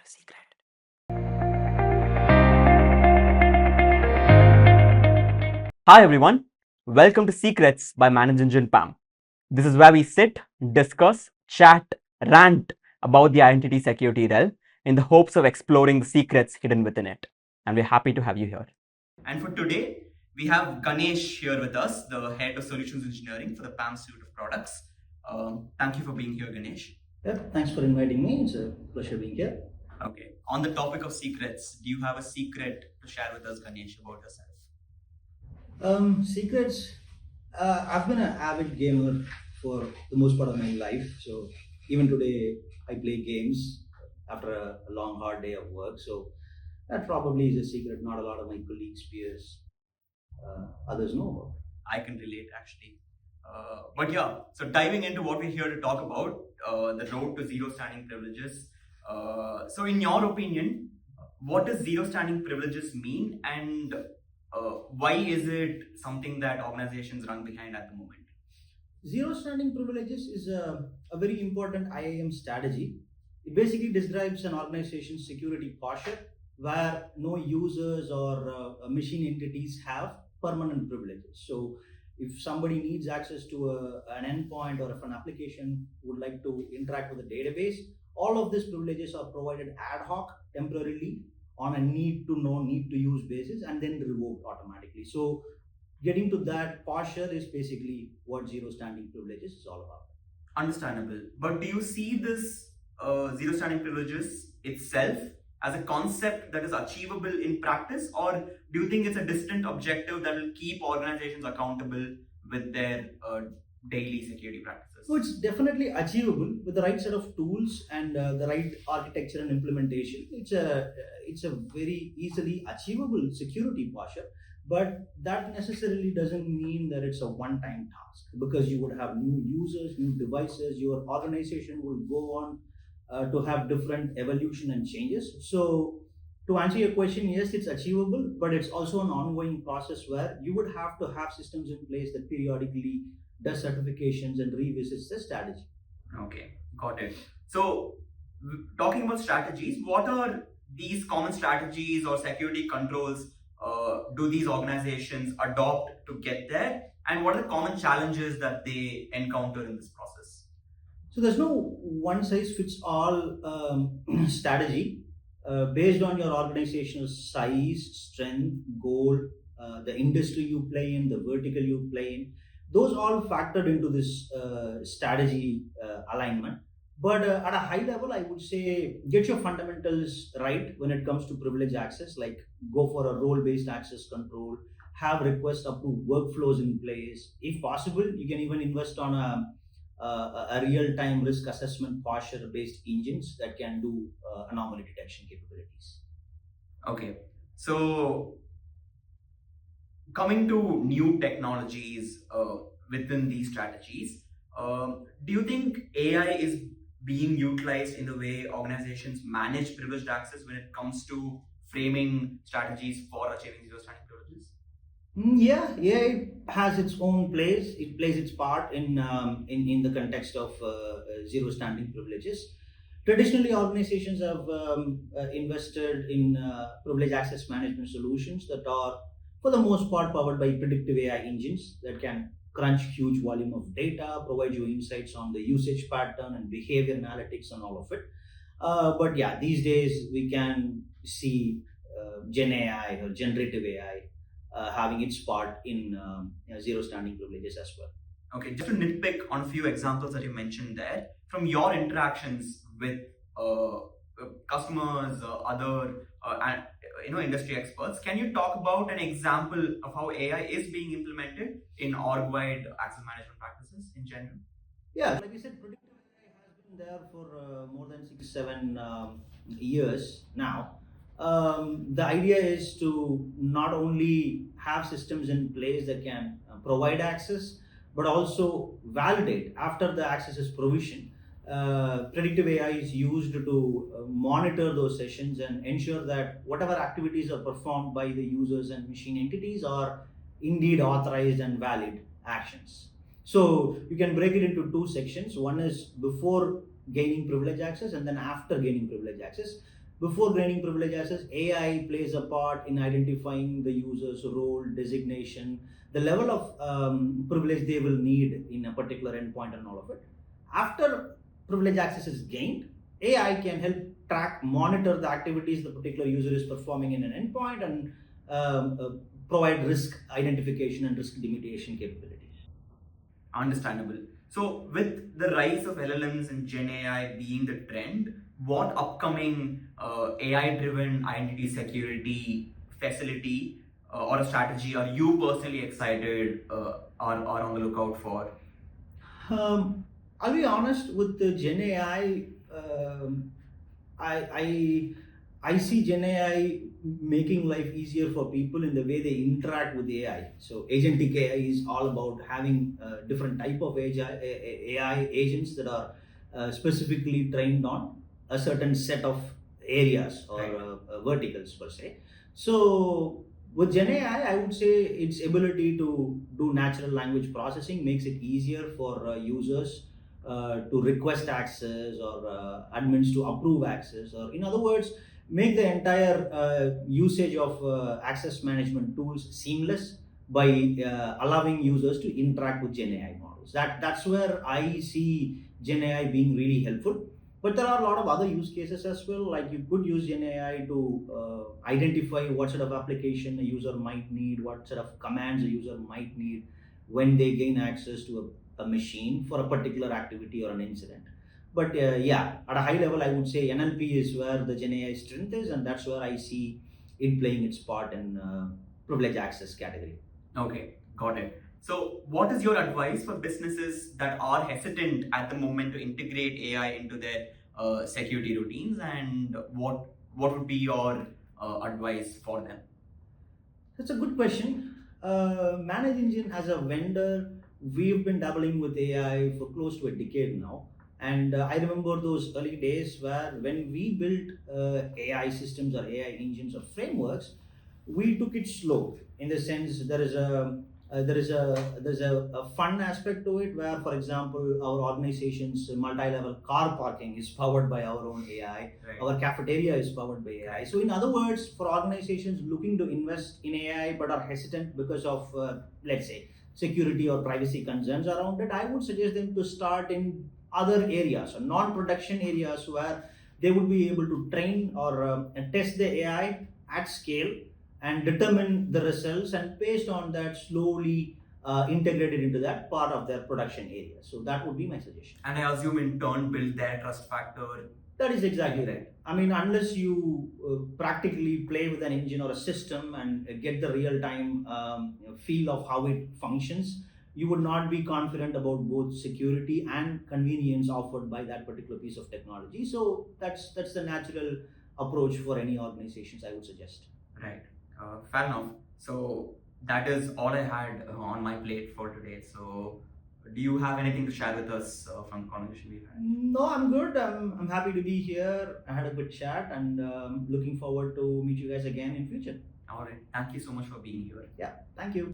secret. Hi everyone, welcome to Secrets by ManageEngine PAM. This is where we sit, discuss, chat, rant about the identity security realm in the hopes of exploring the secrets hidden within it. And we're happy to have you here. And for today, we have Ganesh here with us, the head of solutions engineering for the PAM suite of products. Thank you for being here, Ganesh. Yeah, thanks for inviting me. It's a pleasure being here. Okay. On the topic of secrets, do you have a secret to share with us, Ganesh, about yourself? Secrets. I've been an avid gamer for the most part of my life. So even today, I play games after a long, hard day of work. So that probably is a secret not a lot of my colleagues, peers, others know about. I can relate actually. But yeah, so diving into what we're here to talk about, the road to zero standing privileges. So, in your opinion, what does zero standing privileges mean, and why is it something that organizations run behind at the moment? Zero standing privileges is a very important IAM strategy. It basically describes an organization's security posture where no users or machine entities have permanent privileges. So, if somebody needs access to an endpoint, or if an application would like to interact with a database, all of these privileges are provided ad hoc, temporarily, on a need to know, need to use basis, and then revoked automatically. So, getting to that posture is basically what zero standing privileges is all about. Understandable. But do you see this zero standing privileges itself as a concept that is achievable in practice, or do you think it's a distant objective that will keep organizations accountable with their daily security practices? So it's definitely achievable with the right set of tools and the right architecture and implementation. It's a very easily achievable security posture, but that necessarily doesn't mean that it's a one-time task, because you would have new users, new devices. Your organization will go on to have different evolution and changes. So to answer your question, yes, it's achievable, but it's also an ongoing process where you would have to have systems in place that periodically does certifications and revisits the strategy. Okay, got it. So, talking about strategies, what are these common strategies or security controls do these organizations adopt to get there? And what are the common challenges that they encounter in this process? So there's no one size fits all strategy based on your organizational size, strength, goal, the industry you play in, the vertical you play in. Those all factored into this strategy alignment. But at a high level, I would say get your fundamentals right when it comes to privilege access. Like, go for a role-based access control, have request approved workflows in place. If possible, you can even invest on a real-time risk assessment posture-based engines that can do anomaly detection capabilities. Okay, so coming to new technologies within these strategies, do you think AI is being utilized in the way organizations manage privileged access when it comes to framing strategies for achieving zero standing privileges? Yeah, AI has its own place. It plays its part in the context of zero standing privileges. Traditionally, organizations have invested in privilege access management solutions that are, for the most part, powered by predictive AI engines that can crunch huge volume of data, provide you insights on the usage pattern and behavior analytics and all of it. But yeah, these days we can see Gen AI or generative AI having its part in zero standing privileges as well. Okay, just to nitpick on a few examples that you mentioned there, from your interactions with customers, other and industry experts, can you talk about an example of how AI is being implemented in org-wide access management practices in general? Yeah, like I said, predictive AI has been there for more than 6, 7 years now. The idea is to not only have systems in place that can provide access, but also validate after the access is provisioned. Predictive AI is used to monitor those sessions and ensure that whatever activities are performed by the users and machine entities are indeed authorized and valid actions. So you can break it into two sections. One is before gaining privilege access, and then after gaining privilege access. Before granting privilege access, AI plays a part in identifying the user's role, designation, the level of privilege they will need in a particular endpoint, and all of it. After privilege access is gained, AI can help track, monitor the activities the particular user is performing in an endpoint, and provide risk identification and risk mitigation capabilities. Understandable. So, with the rise of LLMs and Gen AI being the trend, what upcoming AI-driven identity security facility or a strategy are you personally excited are on the lookout for? I'll be honest with the Gen AI. I, I I see Gen AI making life easier for people in the way they interact with AI. So agentic AI is all about having different type of AI agents that are specifically trained on a certain set of areas or verticals per se. So with Gen AI, I would say its ability to do natural language processing makes it easier for users to request access or admins to approve access, or in other words, make the entire usage of access management tools seamless by allowing users to interact with Gen AI models. That's where I see Gen AI being really helpful. But there are a lot of other use cases as well. Like you could use Gen AI to identify what sort of application a user might need, what sort of commands a user might need when they gain access to a machine for a particular activity or an incident. But yeah, at a high level, I would say NLP is where the Gen AI strength is, and that's where I see it playing its part in privilege access category. Okay, got it. So, what is your advice for businesses that are hesitant at the moment to integrate AI into their security routines, and what would be your advice for them? That's a good question. ManageEngine as a vendor, we've been dabbling with AI for close to a decade now. And I remember those early days where when we built AI systems or AI engines or frameworks, we took it slow in the sense there's a fun aspect to it where, for example, our organization's multi-level car parking is powered by our own AI. Right. Our cafeteria is powered by AI. So in other words, for organizations looking to invest in AI but are hesitant because of let's say security or privacy concerns around it, I would suggest them to start in other areas or non-production areas where they would be able to train or test the AI at scale and determine the results, and based on that slowly integrate it into that part of their production area. So that would be my suggestion. And I assume in turn build their trust factor. That is exactly right. I mean, unless you practically play with an engine or a system and get the real time feel of how it functions, you would not be confident about both security and convenience offered by that particular piece of technology. So that's the natural approach for any organizations, I would suggest. Right. Fair enough. So that is all I had on my plate for today. So do you have anything to share with us from the conversation we've had? No, I'm good. I'm happy to be here. I had a good chat, and looking forward to meet you guys again in future. All right. Thank you so much for being here. Yeah, thank you.